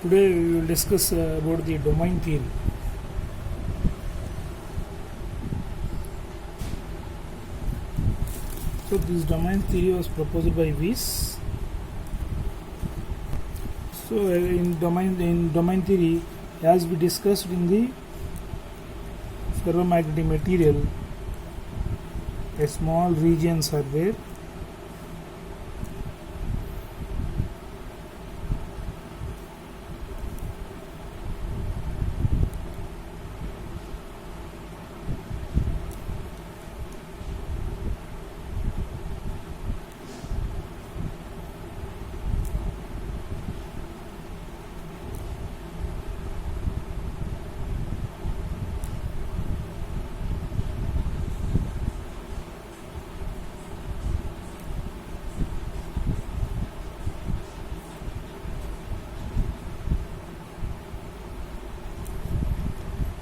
Today we will discuss about the domain theory. So this domain theory was proposed by Weiss. So in domain theory, as we discussed in the ferromagnetic material, a small regions are there.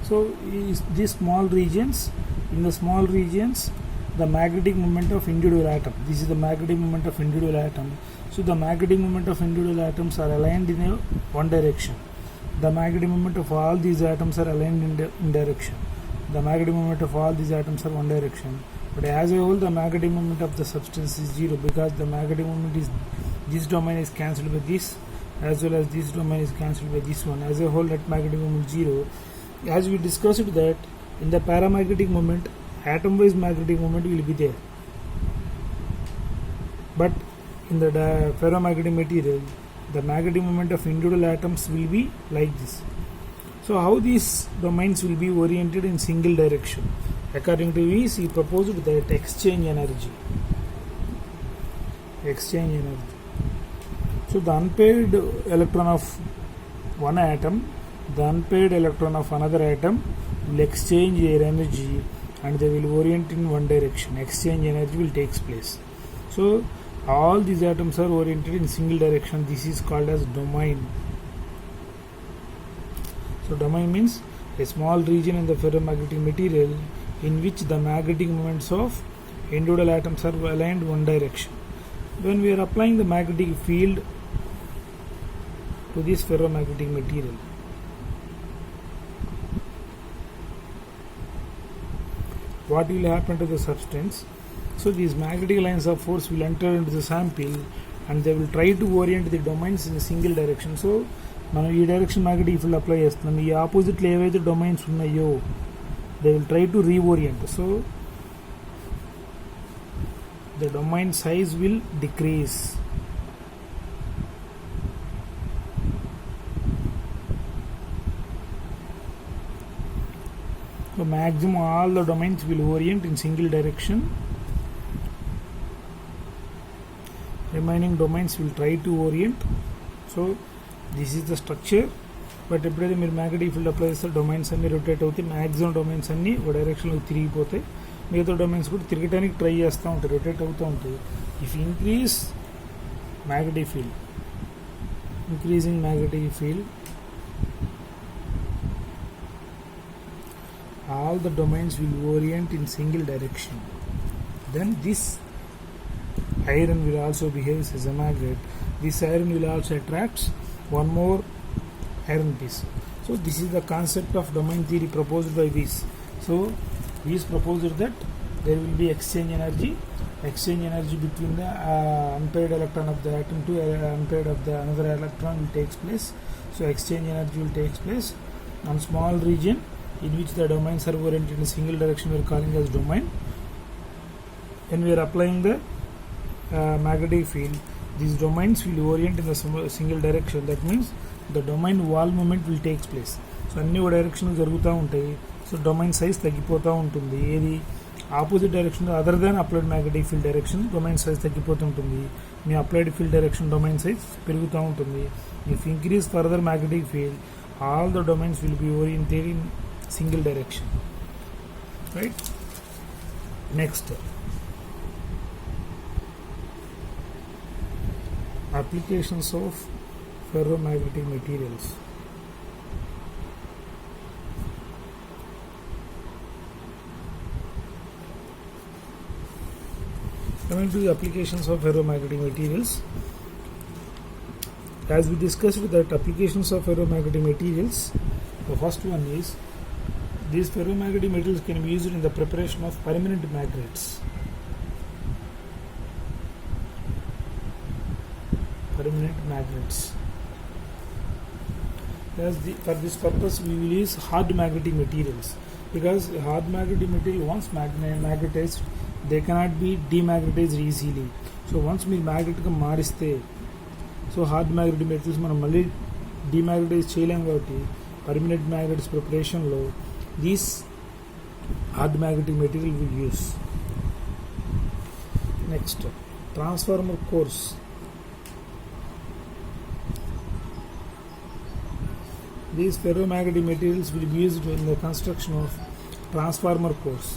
So these small regions, in the small regions, the magnetic moment of individual atom. This is the magnetic moment of individual atom. So the magnetic moment of individual atoms are aligned in one direction. The magnetic moment of all these atoms are aligned in direction. The magnetic moment of all these atoms are one direction. But as a whole, the magnetic moment of the substance is zero, because the magnetic moment is, this domain is cancelled by this, as well as this domain is cancelled by this one. As a whole, that magnetic moment zero. As we discussed that in the paramagnetic moment, atom-wise magnetic moment will be there, but in the ferromagnetic material, the magnetic moment of individual atoms will be like this. So how these domains will be oriented in single direction? According to Weiss, he proposed that exchange energy. So the unpaired electron of one atom, the unpaired electron of another atom will exchange their energy and they will orient in one direction. Exchange energy will take place. So all these atoms are oriented in single direction. This is called as domain. So domain means a small region in the ferromagnetic material in which the magnetic moments of individual atoms are aligned one direction. When we are applying the magnetic field to this ferromagnetic material, what will happen to the substance? So these magnetic lines of force will enter into the sample and they will try to orient the domains in a single direction. So మనం ఈ direction magnetic field apply చేస్తున్నాం, ఈ ఆపోజిట్లో ఏవైతే domains ఉన్నాయో they will try to reorient. So the domain size will decrease. So maximum all the domains will orient in single direction. Remaining domains will try to orient. So this is the structure. But ఎప్పుడైతే మీరు magnetic field apply చేస్తే domains అన్ని rotate అవుతాయి. Maximum domains అన్ని ఒక డైరెక్షన్లో తిరిగిపోతాయి. మిగతా domains కూడా తిరగడానికి ట్రై చేస్తూ ఉంటాయి, రొటేట్ అవుతూ ఉంటాయి. If increase magnetic field, increasing magnetic field, all the domains will orient in single direction. Then this iron will also behave as a magnet. This iron will also attract one more iron piece. So this is the concept of domain theory proposed by Weiss. So Weiss proposed that there will be exchange energy between the unpaired electron of the atom to unpaired of the another electron will takes place. So exchange energy will takes place on small region in which the domains are oriented in a single direction. We are calling as domain. When we are applying the magnetic field, these domains will orient in a single direction. That means the domain wall moment will takes place. So అన్ని ఒక direction జరుగుతూ ఉంటాయి. So domain size తగ్గిపోతూ ఉంటుంది. ఏది opposite direction other than applied magnetic field direction domain size తగ్గిపోతుంటుంది. మీ applied field direction domain size పెరుగుతూ ఉంటుంది. If increase further magnetic field, all the domains will be oriented in single direction, right? Next, applications of ferromagnetic materials. Coming to the applications of ferromagnetic materials, as we discussed that applications of ferromagnetic materials, the first one is these ferromagnetic materials can be used in the preparation of permanent magnets. Permanent magnets. For this purpose, we will use hard magnetic materials, because hard magnetic material once magnetized, they cannot be demagnetized easily. So once we magnetic మారిస్తే, so hard magnetic materials మనం మళ్ళీ demagnetize చేయలేం కాబట్టి permanent magnets preparation లో these hard magnetic material we use. Next, transformer cores. These ferromagnetic materials will be used in the construction of transformer cores.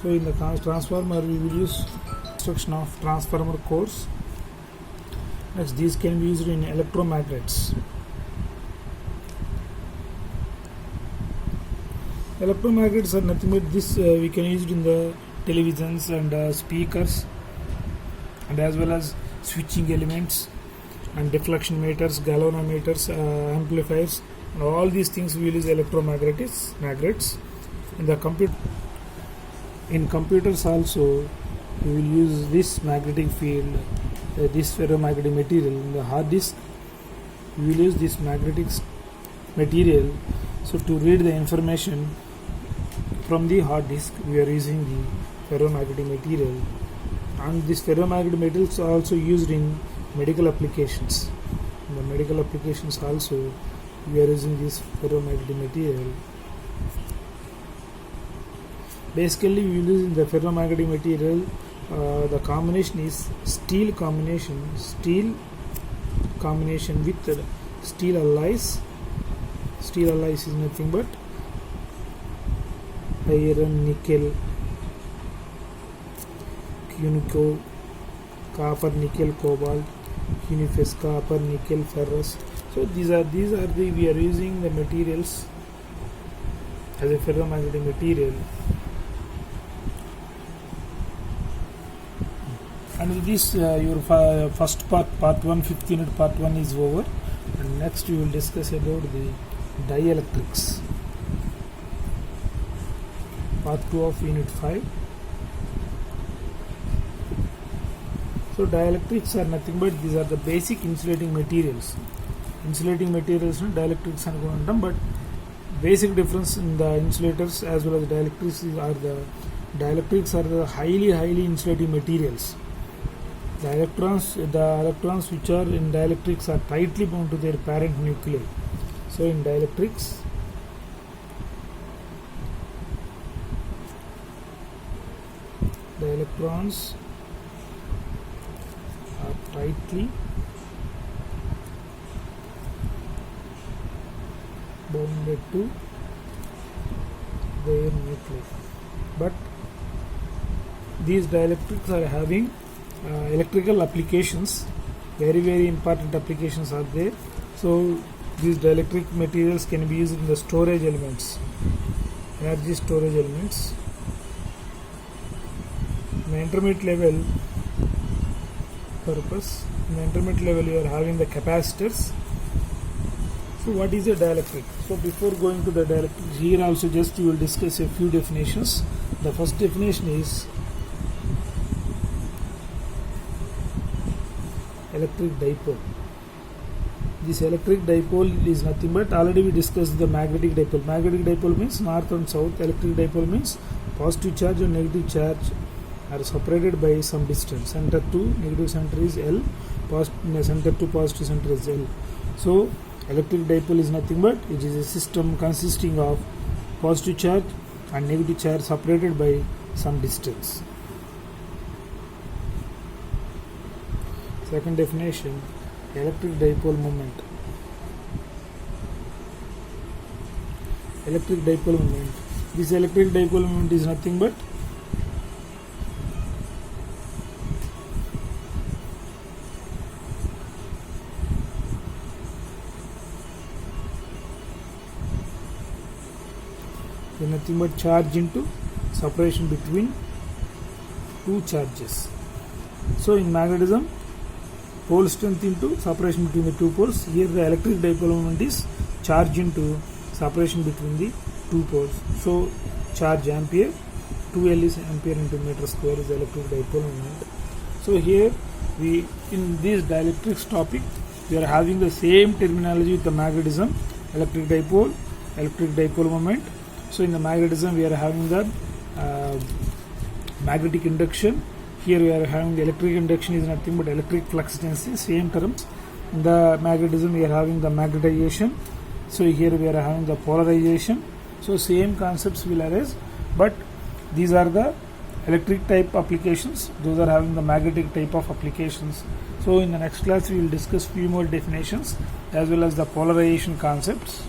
So in the transformer we will use construction of transformer cores. Next, these can be used in electromagnets. Electromagnets are nothing but this we can use it in the televisions and speakers, and as well as switching elements and deflection meters, galvanometers, amplifiers, and all these things we will use magnets. In the computers also we will use this magnetic field, this ferromagnetic material. In the hard disk we will use this magnetic material. So to read the information from the hard disk, we are using the ferromagnetic material, and this ferromagnetic materials are also used in medical applications. In the medical applications also we are using this ferromagnetic material. Basically, we will use in the ferromagnetic material, the combination is steel combination with steel alloys. Steel alloys is nothing but iron, nickel, cunico, copper, nickel, cobalt, cunifex, copper, nickel, ferrous. So these are we are using the materials as a ferromagnetic material. And with this your first part 1, 5th unit part 1 is over, and next we will discuss about the dielectrics, part 2 of unit 5. So dielectrics are nothing but these are the basic insulating materials and dielectrics anukuntam, but basic difference in the insulators as well as dielectrics are the highly insulating materials. The electrons which are in dielectrics are tightly bound to their parent nuclei. So in dielectrics, the electrons are tightly bounded to their nuclei. But these dielectrics are having electrical applications, very important applications are there. So these dielectric materials can be used in the storage elements, energy storage elements. In the intermediate level purpose, in the intermediate level you are having the capacitors. So what is a dielectric? So before going to the dielectric, here also just we will discuss a few definitions. The first definition is electric dipole. This electric dipole is nothing but, already we discussed the magnetic dipole. Magnetic dipole means north and south. Electric dipole means positive charge and negative charge are separated by some distance. Center to negative center is L, center to positive center is L. So electric dipole is nothing but it is a system consisting of positive charge and negative charge separated by some distance. Second definition, electric dipole moment. Electric dipole moment. This electric dipole moment is nothing but charge into separation between two charges. So in magnetism, pole strength into separation between the two poles. Here the electric dipole moment is charge into separation between the two poles. So charge ampere, 2L is ampere into meter square is the electric dipole moment. So here we, in this dielectrics topic, we are having the same terminology with the magnetism, electric dipole moment. So in the magnetism we are having the magnetic induction. Here we are having the electric induction is nothing but electric flux density, same terms. In the magnetism we are having the magnetization. So here we are having the polarization. So same concepts will arise, but these are the electric type applications, those are having the magnetic type of applications. So in the next class we will discuss few more definitions as well as the polarization concepts.